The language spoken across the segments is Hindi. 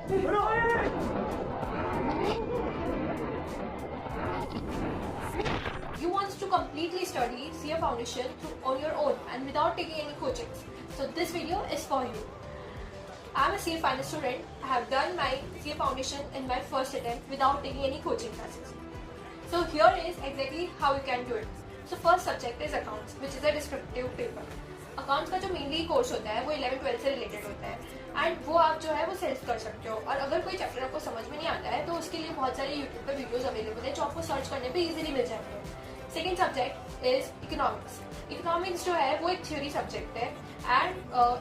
You want to completely study CA Foundation on your own and without taking any coaching. So this video is for you. I am a CA Finance student. I have done my CA Foundation in my first attempt without taking any coaching classes. So here is exactly how you can do it. So first subject is accounts, which is a descriptive paper. Accounts का जो मेनली कोर्स होता है वो 11-12 से रिलेटेड होता है एंड वो आप जो है वो सेल्फ कर सकते हो. और अगर कोई चैप्टर आपको समझ में नहीं आता है तो उसके लिए बहुत सारे यूट्यूब पे वीडियोस अवेलेबल है जो आपको सर्च करने पे इजीली मिल जाते हैं. Second subject is economics. Economics जो है वो एक थ्योरी सब्जेक्ट है एंड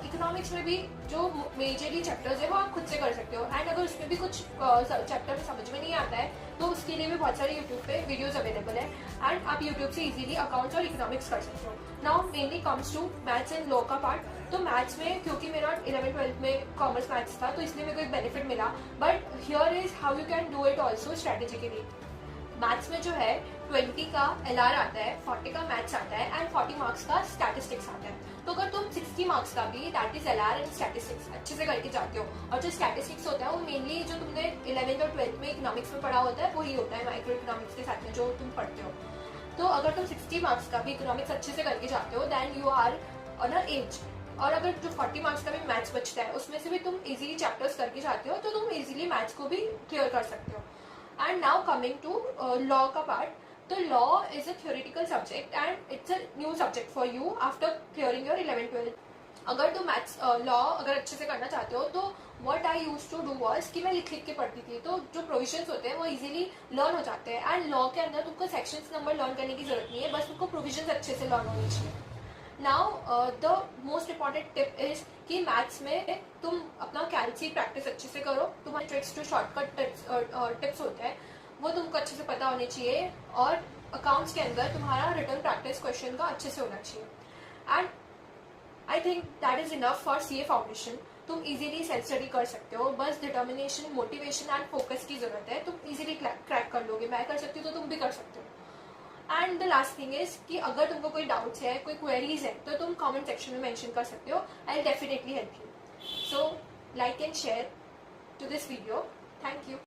इकोनॉमिक्स में भी जो मेजरली चैप्टर्स है वो आप खुद से कर सकते हो. एंड अगर उसमें भी कुछ चैप्टर में समझ में नहीं आता है तो उसके लिए भी बहुत सारे यूट्यूब पे वीडियोस अवेलेबल है एंड आप यूट्यूब से इजीली अकाउंट्स और इकोनॉमिक्स कर सकते हो. Now mainly comes to maths and law का पार्ट. तो मैथ्स में क्योंकि मेरा 11-12 में कॉमर्स मैथ्स था तो इसलिए मेरे को एक बेनिफिट मिला. But here is how you can do it also strategically. Maths में जो है 20 का LR आता है, 40 का मैथ्स आता है एंड 40 मार्क्स का स्टैटिस्टिक्स आता है. तो अगर तुम 60 मार्क्स का भी that is LR and statistics अच्छे से करके जाते हो और जो स्टैटिस्टिक्स होता है वो मेनली जो तुमने 11th और 12th में इकोनॉमिक्स में पढ़ा होता है वही होता है माइक्रो इकोनॉमिक्स के साथ में जो तुम पढ़ते हो. तो अगर तुम 60 मार्क्स का भी इकोनॉमिक्स अच्छे से करके जाते हो then you are on a edge. और अगर जो 40 मार्क्स का भी मैथ्स बचता है उसमें से भी तुम इजीली चैप्टर्स करके जाते हो तो तुम इजीली मैथ्स को भी क्लियर कर सकते हो. And now coming to law का पार्ट. तो law is a theoretical subject and it's a new subject for you after clearing your 11-12. अगर तुम मैथ्स लॉ अगर अच्छे से करना चाहते हो तो what I use to do was कि मैं लिख लिख के पढ़ती थी तो जो प्रोविजंस होते हैं वो इजीली लर्न हो जाते हैं. एंड लॉ के अंदर तुमको सेक्शंस नंबर लर्न करने की जरूरत नहीं है, बस तुमको प्रोविजंस अच्छे से लर्न होनी चाहिए. Now the most important tip is कि मैथ्स में तुम अपना कैलसी प्रैक्टिस अच्छे से करो. तुम्हारे ट्रिक्स जो शॉर्टकट टिप्स होते हैं वो तुमको अच्छे से पता होने चाहिए. और अकाउंट्स के अंदर तुम्हारा रिटर्न प्रैक्टिस क्वेश्चन का अच्छे से होना चाहिए. And I think that is enough for CA foundation. तुम इजीली सेल्फ स्टडी कर सकते हो, बस डिटर्मिनेशन, मोटिवेशन एंड फोकस की जरूरत है. तुम इजीली क्रैक कर लोगे. मैं कर सकती हूँ तो तुम भी कर सकते हो. And the last thing is कि अगर तुमको कोई डाउट्स है, कोई क्वेरीज है तो तुम कमेंट सेक्शन में मेंशन कर सकते हो. I will definitely help you. So like and share to this video. Thank you.